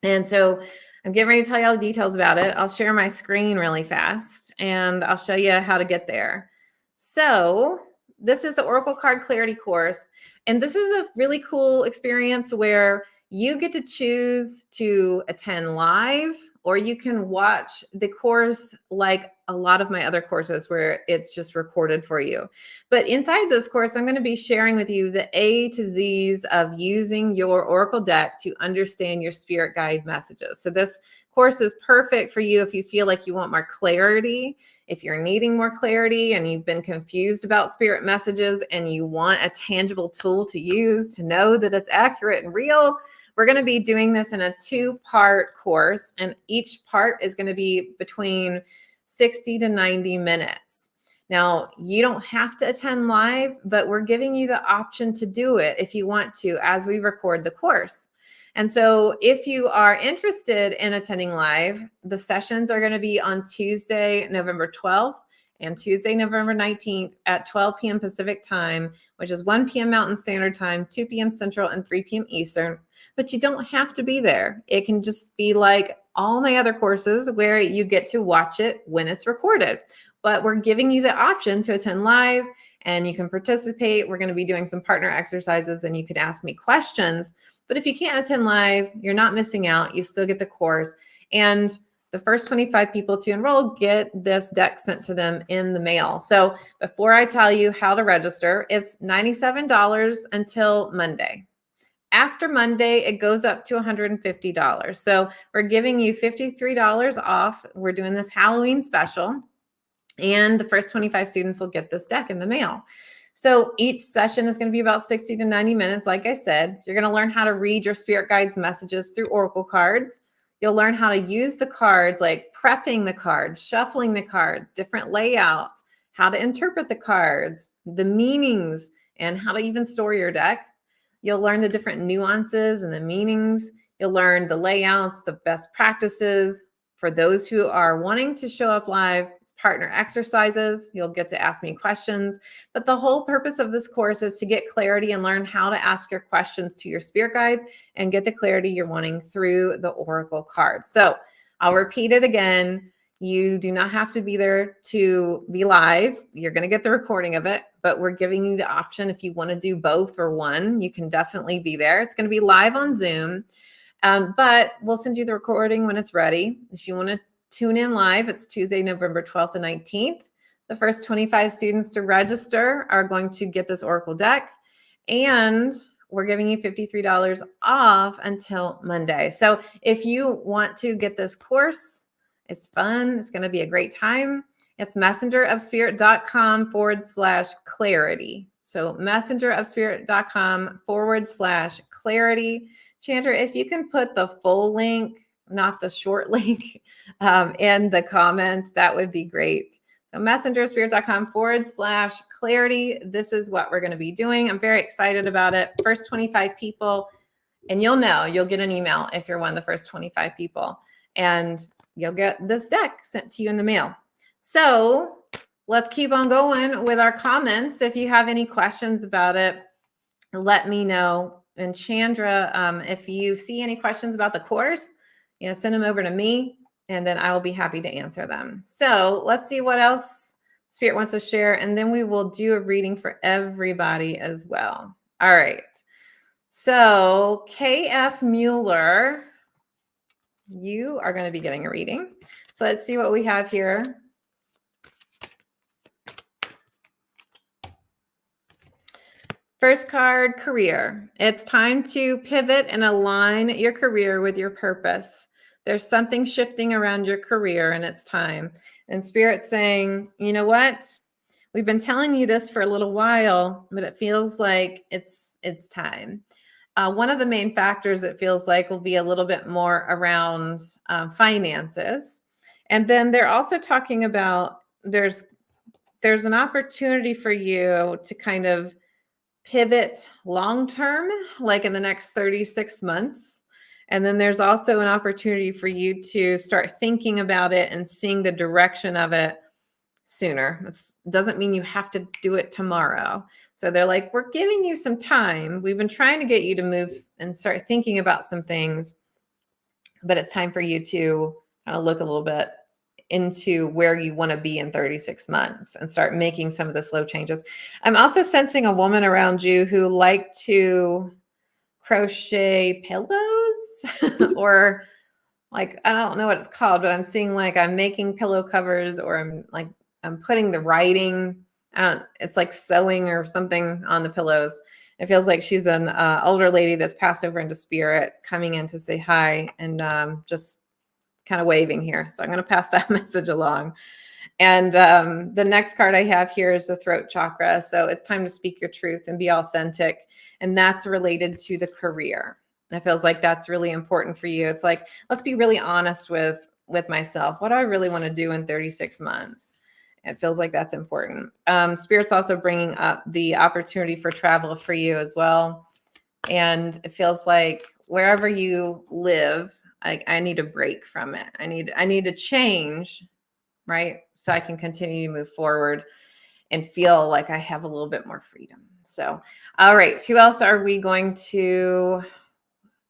And so I'm getting ready to tell you all the details about it. I'll share my screen really fast and I'll show you how to get there. So this is the Oracle Card Clarity course. And this is a really cool experience where you get to choose to attend live, or you can watch the course like a lot of my other courses where it's just recorded for you. But inside this course, I'm going to be sharing with you the A to Z's of using your Oracle deck to understand your spirit guide messages. So this course is perfect for you if you feel like you want more clarity, if you're needing more clarity and you've been confused about spirit messages and you want a tangible tool to use to know that it's accurate and real. We're going to be doing this in a 2-part course, and each part is going to be between 60 to 90 minutes. Now, you don't have to attend live, but we're giving you the option to do it if you want to as we record the course. And so if you are interested in attending live, the sessions are going to be on Tuesday, November 12th and Tuesday, November 19th at 12 p.m. Pacific time, which is 1 p.m. Mountain Standard Time, 2 p.m. Central, and 3 p.m. Eastern. But you don't have to be there. It can just be like all my other courses where you get to watch it when it's recorded. But we're giving you the option to attend live and you can participate. We're going to be doing some partner exercises and you can ask me questions. But if you can't attend live, you're not missing out. You still get the course. And the first 25 people to enroll get this deck sent to them in the mail. So before I tell you how to register, it's $97 until Monday. After Monday, it goes up to $150. So we're giving you $53 off. We're doing this Halloween special. And the first 25 students will get this deck in the mail. So each session is going to be about 60 to 90 minutes. Like I said, you're going to learn how to read your spirit guides messages through Oracle cards. You'll learn how to use the cards, like prepping the cards, shuffling the cards, different layouts, how to interpret the cards, the meanings, and how to even store your deck. You'll learn the different nuances and the meanings. You'll learn the layouts, the best practices. For those who are wanting to show up live, it's partner exercises. You'll get to ask me questions. But the whole purpose of this course is to get clarity and learn how to ask your questions to your spirit guides and get the clarity you're wanting through the Oracle cards. So I'll repeat it again. You do not have to be there to be live. You're going to get the recording of it, but we're giving you the option. If you want to do both or one, you can definitely be there. It's going to be live on Zoom. But we'll send you the recording when it's ready. If you want to tune in live, it's Tuesday, November 12th and 19th. The first 25 students to register are going to get this Oracle deck, and we're giving you $53 off until Monday. So if you want to get this course, it's fun. It's going to be a great time. It's messengerofspirit.com/clarity. So messengerofspirit.com/clarity. Chandra, if you can put the full link, not the short link, in the comments, that would be great. So messengerspirit.com/clarity. This is what we're going to be doing. I'm very excited about it. First 25 people, and you'll get an email if you're one of the first 25 people, and you'll get this deck sent to you in the mail. So let's keep on going with our comments. If you have any questions about it, let me know. And Chandra, if you see any questions about the course, send them over to me, and then I will be happy to answer them. So let's see what else Spirit wants to share, and then we will do a reading for everybody as well. All right. So KF Mueller, you are going to be getting a reading. So let's see what we have here. First card, career. It's time to pivot and align your career with your purpose. There's something shifting around your career, and it's time. And Spirit's saying, you know what? We've been telling you this for a little while, but it feels like it's time. One of the main factors it feels like will be a little bit more around finances. And then they're also talking about there's an opportunity for you to kind of pivot long-term, like in the next 36 months. And then there's also an opportunity for you to start thinking about it and seeing the direction of it sooner. It doesn't mean you have to do it tomorrow. So they're like, we're giving you some time. We've been trying to get you to move and start thinking about some things, but it's time for you to look a little bit into where you want to be in 36 months and start making some of the slow changes. I'm also sensing a woman around you who like to crochet pillows or like, I don't know what it's called, but I'm seeing like I'm making pillow covers, or I'm putting the writing, it's like sewing or something on the pillows. It feels like she's an older lady that's passed over into spirit, coming in to say hi, and just kind of waving here. So I'm going to pass that message along. And the next card I have here is the throat chakra. So it's time to speak your truth and be authentic. And that's related to the career. It feels like that's really important for you. It's like, let's be really honest with myself. What do I really want to do in 36 months? It feels like that's important. Spirit's also bringing up the opportunity for travel for you as well. And it feels like wherever you live, I need a break from it. I need to change, right? So I can continue to move forward and feel like I have a little bit more freedom. So, all right. Who else are we going to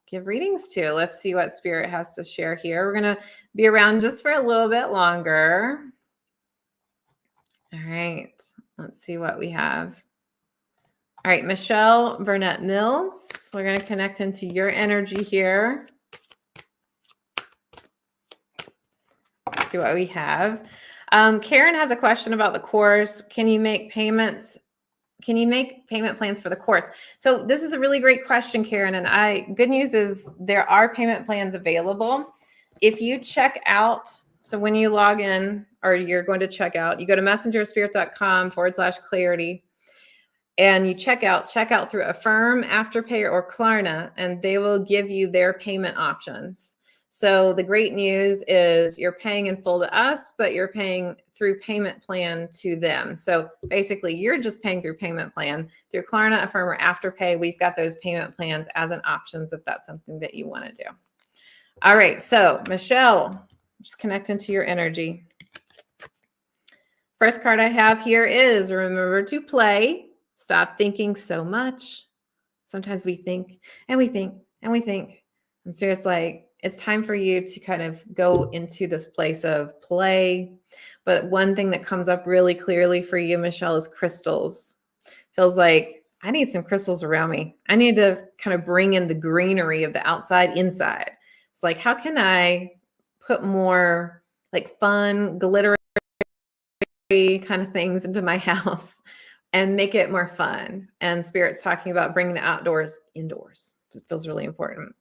give readings to? Let's see what Spirit has to share here. We're going to be around just for a little bit longer. All right. Let's see what we have. All right, Michelle Burnett Mills. We're going to connect into your energy here. Let's see what we have. Karen has a question about the course. Can you make payment plans for the course? So this is a really great question, Karen. And good news is there are payment plans available. If you check out, so when you log in or you're going to check out, you go to messengerspirit.com/clarity. And you check out through Affirm, Afterpay, or Klarna, and they will give you their payment options. So the great news is you're paying in full to us, but you're paying through payment plan to them. So basically, you're just paying through payment plan through Klarna, Affirm, or Afterpay. We've got those payment plans as an options if that's something that you want to do. All right, so Michelle, just connect into your energy. First card I have here is remember to play. Stop thinking so much. Sometimes we think and we think and we think. And so it's like, it's time for you to kind of go into this place of play. But one thing that comes up really clearly for you, Michelle, is crystals. Feels like I need some crystals around me. I need to kind of bring in the greenery of the outside inside. It's like, how can I put more like fun, glittery kind of things into my house and make it more fun? And Spirit's talking about bringing the outdoors indoors. It feels really important.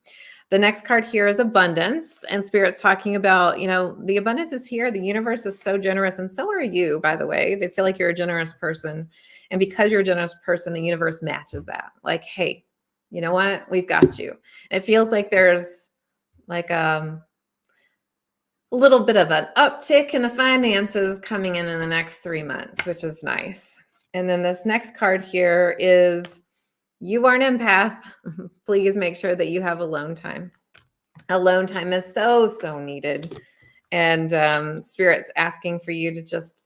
The next card here is abundance. And Spirit's talking about, the abundance is here. The universe is so generous. And so are you, by the way. They feel like you're a generous person. And because you're a generous person, the universe matches that. Like, hey, you know what? We've got you. And it feels like there's like a little bit of an uptick in the finances coming in the next 3 months, which is nice. And then this next card here is, you are an empath. Please make sure that you have alone time. Alone time is so, so needed. And Spirit's asking for you to just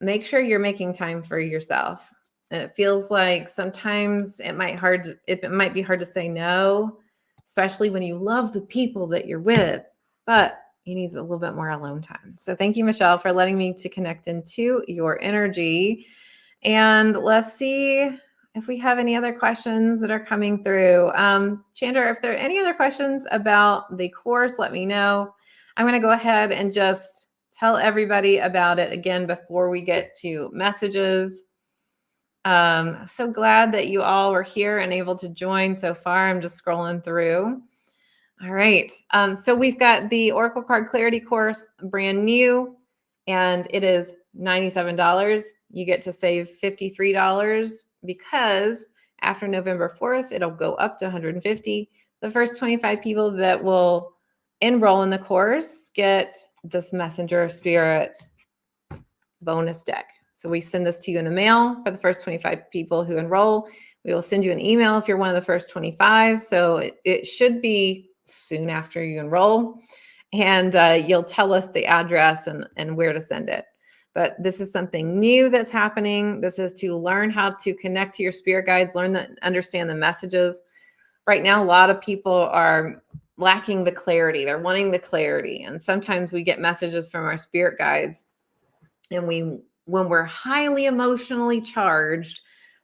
make sure you're making time for yourself. And it feels like sometimes it might be hard to say no, especially when you love the people that you're with, but you need a little bit more alone time. So thank you, Michelle, for letting me to connect into your energy. And let's see if we have any other questions that are coming through. Chandra, if there are any other questions about the course, let me know. I'm going to go ahead and just tell everybody about it again before we get to messages. So glad that you all were here and able to join so far. I'm just scrolling through. All right. So we've got the Oracle Card Clarity course, brand new, and it is $97. You get to save $53 because after November 4th, it'll go up to $150. The first 25 people that will enroll in the course get this Messenger of Spirit bonus deck. So we send this to you in the mail for the first 25 people who enroll. We will send you an email if you're one of the first 25. So it should be soon after you enroll. And you'll tell us the address and where to send it. But this is something new that's happening. This is to learn how to connect to your spirit guides, understand the messages. Right now, a lot of people are lacking the clarity. They're wanting the clarity. And sometimes we get messages from our spirit guides. And when we're highly emotionally charged,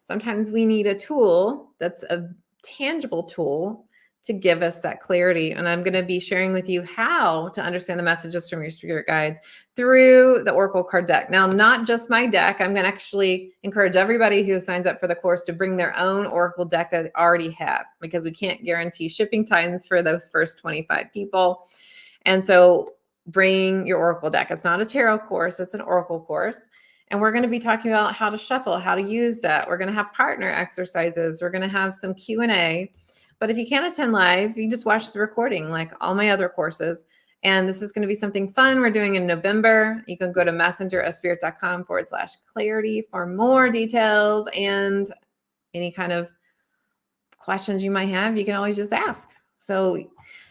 sometimes we need a tool that's a tangible tool to give us that clarity. And I'm going to be sharing with you how to understand the messages from your spirit guides through the Oracle card deck. Now, not just my deck. I'm going to actually encourage everybody who signs up for the course to bring their own Oracle deck that they already have, because we can't guarantee shipping times for those first 25 people. And so bring your Oracle deck. It's not a tarot course, it's an Oracle course. And we're going to be talking about how to shuffle, how to use that. We're going to have partner exercises. We're going to have some Q&A. But if you can't attend live, you can just watch the recording like all my other courses. And this is going to be something fun we're doing in November. You can go to messengerofspirit.com/clarity for more details, and any kind of questions you might have, you can always just ask. So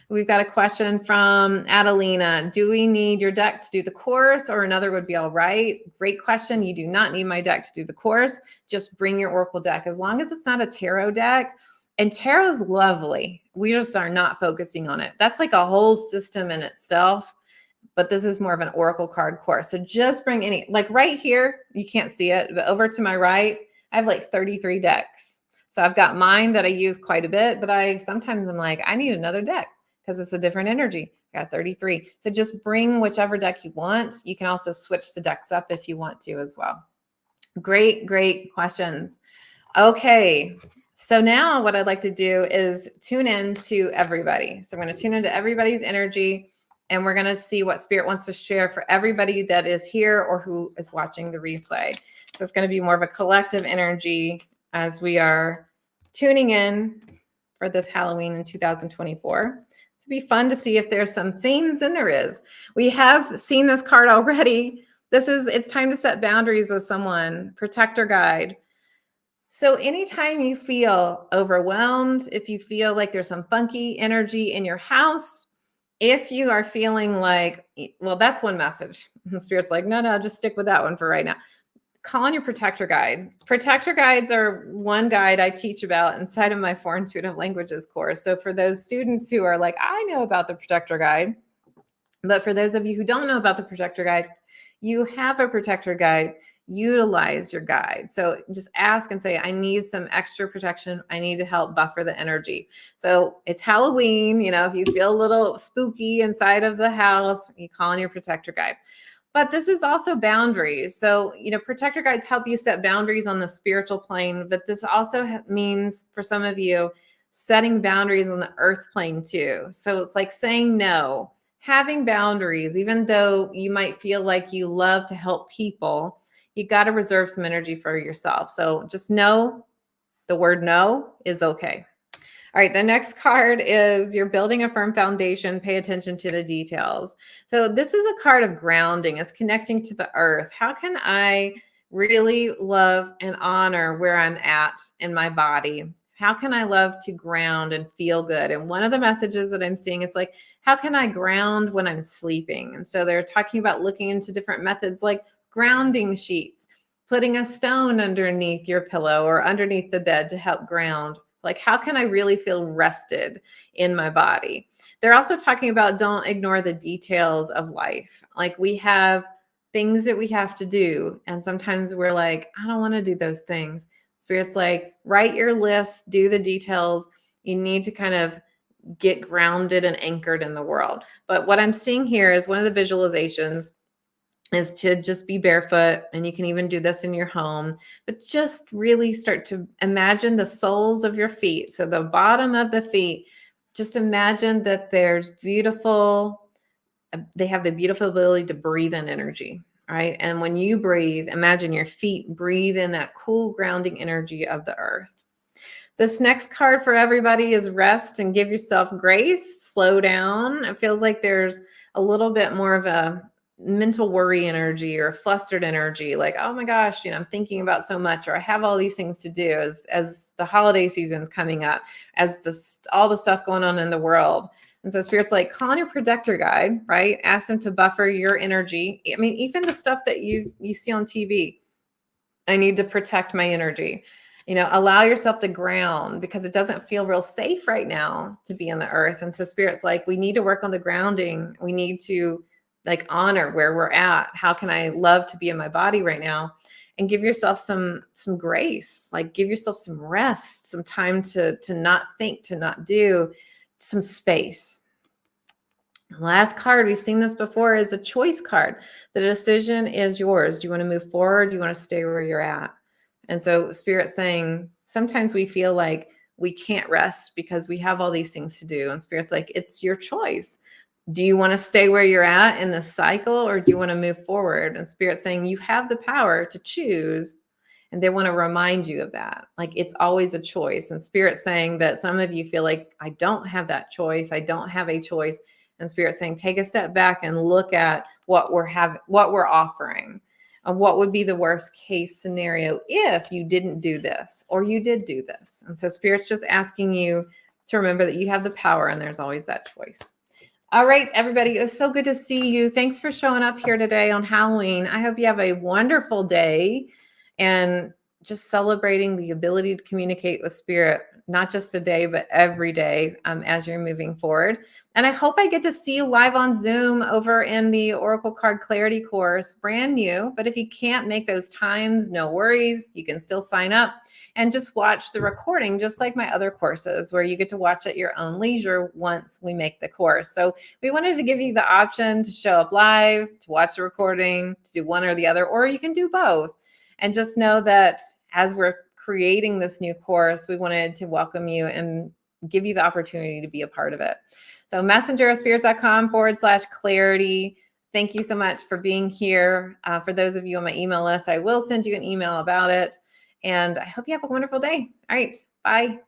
we've got a question from Adelina. Do we need your deck to do the course, or another would be all right? Great question. You do not need my deck to do the course. Just bring your Oracle deck, as long as it's not a tarot deck. And tarot is lovely. We just are not focusing on it. That's like a whole system in itself. But this is more of an Oracle card course. So just bring any, like right here, you can't see it, but over to my right, I have like 33 decks. So I've got mine that I use quite a bit, but sometimes I'm like, I need another deck because it's a different energy. I got 33. So just bring whichever deck you want. You can also switch the decks up if you want to as well. Great, great questions. Okay. So now what I'd like to do is tune in to everybody. So I'm going to tune into everybody's energy, and we're going to see what Spirit wants to share for everybody that is here or who is watching the replay. So it's going to be more of a collective energy as we are tuning in for this Halloween in 2024. It'll be fun to see if there's some themes, and there is. We have seen this card already. It's time to set boundaries with someone, protector guide. So anytime you feel overwhelmed, if you feel like there's some funky energy in your house, if you are feeling like, well, that's one message. The Spirit's like, no, just stick with that one for right now. Call on your protector guide. Protector guides are one guide I teach about inside of my 4 Intuitive Languages course. So for those students who are like, I know about the protector guide, but for those of you who don't know about the protector guide, you have a protector guide. Utilize your guide. So just ask and say, I need some extra protection. I need to help buffer the energy. So it's Halloween, if you feel a little spooky inside of the house, you call on your protector guide. But this is also boundaries. So, protector guides help you set boundaries on the spiritual plane, but this also means for some of you setting boundaries on the earth plane too. So it's like saying no, having boundaries, even though you might feel like you love to help people, you got to reserve some energy for yourself. So just know the word no is okay. All right, the next card is you're building a firm foundation. Pay attention to the details. So this is a card of grounding. It's connecting to the earth. How can I really love and honor where I'm at in my body? How can I love to ground and feel good? And one of the messages that I'm seeing is like, how can I ground when I'm sleeping? And so they're talking about looking into different methods like grounding sheets, putting a stone underneath your pillow or underneath the bed to help ground. Like, how can I really feel rested in my body? They're also talking about don't ignore the details of life. Like, we have things that we have to do. And sometimes we're like, I don't want to do those things. Spirit's like, write your list, do the details. You need to kind of get grounded and anchored in the world. But what I'm seeing here is one of the visualizations is to just be barefoot, and you can even do this in your home, but just really start to imagine the soles of your feet. So the bottom of the feet, just imagine that there's beautiful, they have the beautiful ability to breathe in energy, right? And when you breathe, imagine your feet breathe in that cool grounding energy of the earth. This next card for everybody is rest and give yourself grace, slow down. It feels like there's a little bit more of a mental worry energy or flustered energy, like, oh my gosh, I'm thinking about so much, or I have all these things to do as the holiday season's coming up, as all the stuff going on in the world. And so Spirit's like, call on your protector guide, right? Ask them to buffer your energy. I mean, even the stuff that you see on TV, I need to protect my energy. Allow yourself to ground, because it doesn't feel real safe right now to be on the earth. And so Spirit's like, we need to work on the grounding. We need to like honor where we're at. How can I love to be in my body right now? And give yourself some grace, like give yourself some rest, some time to not think, to not do, some space. The last card, we've seen this before, is a choice card. The decision is yours. Do you want to move forward? Do you want to stay where you're at? And so Spirit's saying, sometimes we feel like we can't rest because we have all these things to do. And Spirit's like, it's your choice. Do you want to stay where you're at in the cycle, or do you want to move forward? And Spirit's saying you have the power to choose. And they want to remind you of that. Like, it's always a choice. And Spirit's saying that some of you feel like, I don't have that choice. I don't have a choice. And Spirit's saying, take a step back and look at what we're offering. What would be the worst case scenario if you didn't do this, or you did do this? And so Spirit's just asking you to remember that you have the power, and there's always that choice. All right, everybody, it was so good to see you. Thanks for showing up here today on Halloween. I hope you have a wonderful day, and just celebrating the ability to communicate with Spirit, not just today, but every day as you're moving forward. And I hope I get to see you live on Zoom over in the Oracle Card Clarity course, brand new. But if you can't make those times, no worries. You can still sign up and just watch the recording, just like my other courses, where you get to watch at your own leisure once we make the course. So we wanted to give you the option to show up live, to watch the recording, to do one or the other, or you can do both. And just know that as we're creating this new course, we wanted to welcome you and give you the opportunity to be a part of it. So messengerofspirit.com/clarity. Thank you so much for being here. For those of you on my email list, I will send you an email about it. And I hope you have a wonderful day. All right. Bye.